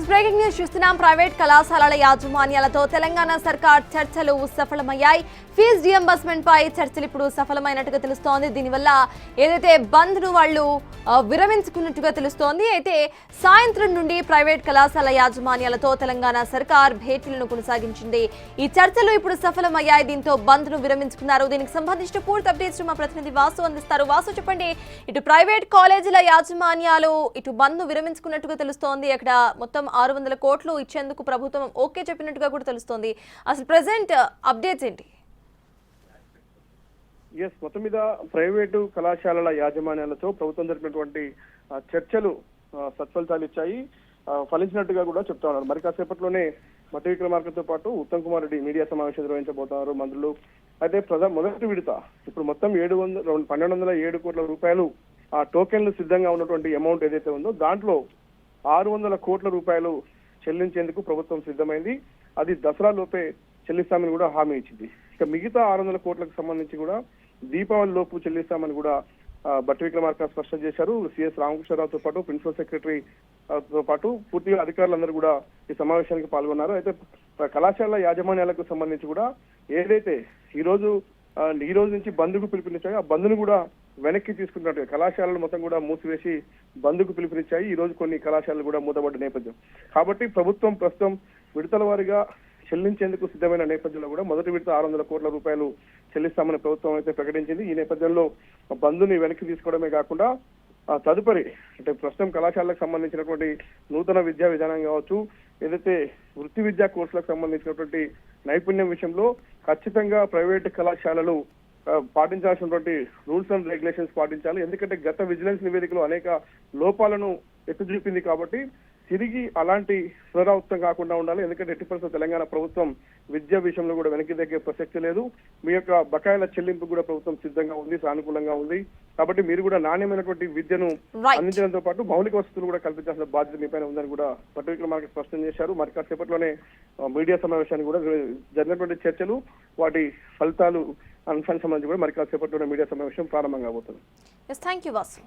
Breaking news చూస్తున్నాం. Private కళాశాలల యాజమాన్యాలతో తెలంగాణ సర్కార్ చర్చలు సఫలమయ్యాయి. ఫీజు రియంబర్స్మెంట్ పై చర్చలు ఇప్పుడు సఫలమైనట్టుగా తెలుస్తోంది. దీనివల్ల ఏదైతే బంద్ ను వాళ్ళు విరమించుకున్నట్టుగా తెలుస్తోంది. అయితే సాయంత్రం నుండి ప్రైవేట్ కళాశాల యాజమాన్యాలతో తెలంగాణ సర్కార్ భేటీలను కొనసాగించింది. ఈ చర్చలు ఇప్పుడు సఫలమయ్యాయి. దీంతో బంద్ ను విరమించుకున్నారు. దీనికి సంబంధించిన పూర్తి అప్డేట్స్ మా ప్రతినిధి వాసు అందిస్తారు. వాసు, చెప్పండి, ఇటు ప్రైవేట్ కాలేజీల యాజమాన్యాలు ఇటు బంద్ ను విరమించుకున్నట్టుగా తెలుస్తోంది. అక్కడ మొత్తం 600 కోట్లు ఇచ్చేందుకు ప్రభుత్వం ఓకే చెప్పినట్టుగా కూడా తెలుస్తోంది. అసలు ప్రెసెంట్ అప్డేట్స్ ఏంటి? మొత్తం మీద ప్రైవేటు కళాశాలల యాజమాన్యాలతో ప్రభుత్వం జరిపినటువంటి చర్చలు సత్ఫలితాలు ఇచ్చాయి, ఫలించినట్టుగా కూడా చెప్తా ఉన్నారు. మరి కాసేపట్లోనే మట్టి విక్రమార్కతో పాటు ఉత్తమ్ కుమార్ రెడ్డి మీడియా సమావేశం నిర్వహించబోతున్నారు మంత్రులు. అయితే మొదటి విడత ఇప్పుడు మొత్తం 1207 కోట్ల రూపాయలు ఆ టోకెన్లు సిద్ధంగా ఉన్నటువంటి అమౌంట్ ఏదైతే ఉందో దాంట్లో 600 కోట్ల రూపాయలు చెల్లించేందుకు ప్రభుత్వం సిద్ధమైంది. అది దసరా లోపే చెల్లిస్తామని కూడా హామీ ఇచ్చింది. ఇక మిగతా 600 కోట్లకు సంబంధించి కూడా దీపావళి లోపు చెల్లిస్తామని కూడా బట్టి విక్రమార్క స్పష్టం చేశారు. సిఎస్ రామకృష్ణరావుతో పాటు ప్రిన్సిపల్ సెక్రటరీ తో పాటు పూర్తిగా అధికారులందరూ కూడా ఈ సమావేశానికి పాల్గొన్నారు. అయితే కళాశాల యాజమాన్యాలకు సంబంధించి కూడా ఏదైతే ఈ రోజు నుంచి బంద్కు పిలుపునిచ్చాయో ఆ బంద్ను కూడా వెనక్కి తీసుకున్నట్టు కళాశాలలు మొత్తం కూడా మూసివేసి బంద్కు పిలుపునిచ్చాయి. ఈ రోజు కొన్ని కళాశాలలు కూడా మూతపడ్డ నేపథ్యం కాబట్టి ప్రభుత్వం ప్రస్తుతం విడతల వారీగా చెల్లించేందుకు సిద్ధమైన నేపథ్యంలో కూడా మొదటి విడత 600 కోట్ల రూపాయలు చెల్లిస్తామని ప్రభుత్వం అయితే ప్రకటించింది. ఈ నేపథ్యంలో బంద్ని వెనక్కి తీసుకోవడమే కాకుండా తదుపరి అంటే ప్రస్తుతం కళాశాలకు సంబంధించినటువంటి నూతన విద్యా విధానం కావచ్చు, ఏదైతే వృత్తి విద్యా కోర్సులకు సంబంధించినటువంటి నైపుణ్యం విషయంలో ఖచ్చితంగా ప్రైవేట్ కళాశాలలు పాటించాల్సినటువంటి రూల్స్ అండ్ రెగ్యులేషన్స్ పాటించాలి. ఎందుకంటే గత విజిలెన్స్ నివేదికలో అనేక లోపాలను ఎత్తి చూపింది కాబట్టి తిరిగి అలాంటి పునరావృతం కాకుండా ఉండాలి. ఎందుకంటే 80% తెలంగాణ ప్రభుత్వం విద్యా విషయంలో కూడా వెనక్కి తగ్గే ప్రసక్తి లేదు. మీ యొక్క బకాయిల చెల్లింపు కూడా ప్రభుత్వం సిద్ధంగా ఉంది, సానుకూలంగా ఉంది. కాబట్టి మీరు కూడా నాణ్యమైనటువంటి విద్యను అందించడంతో పాటు మౌలిక వసతులు కూడా కల్పించాల్సిన బాధ్యత మీ పైన ఉందని కూడా బట్టి విక్రమార్క స్పష్టం చేశారు. మరి కాసేపట్లోనే మీడియా సమావేశానికి కూడా జరిగినటువంటి చర్చలు వాటి ఫలితాలు అంశానికి సంబంధించి కూడా మరి కాసేపట్లోనే మీడియా సమావేశం ప్రారంభం కాబోతుంది. Thank you Vasu.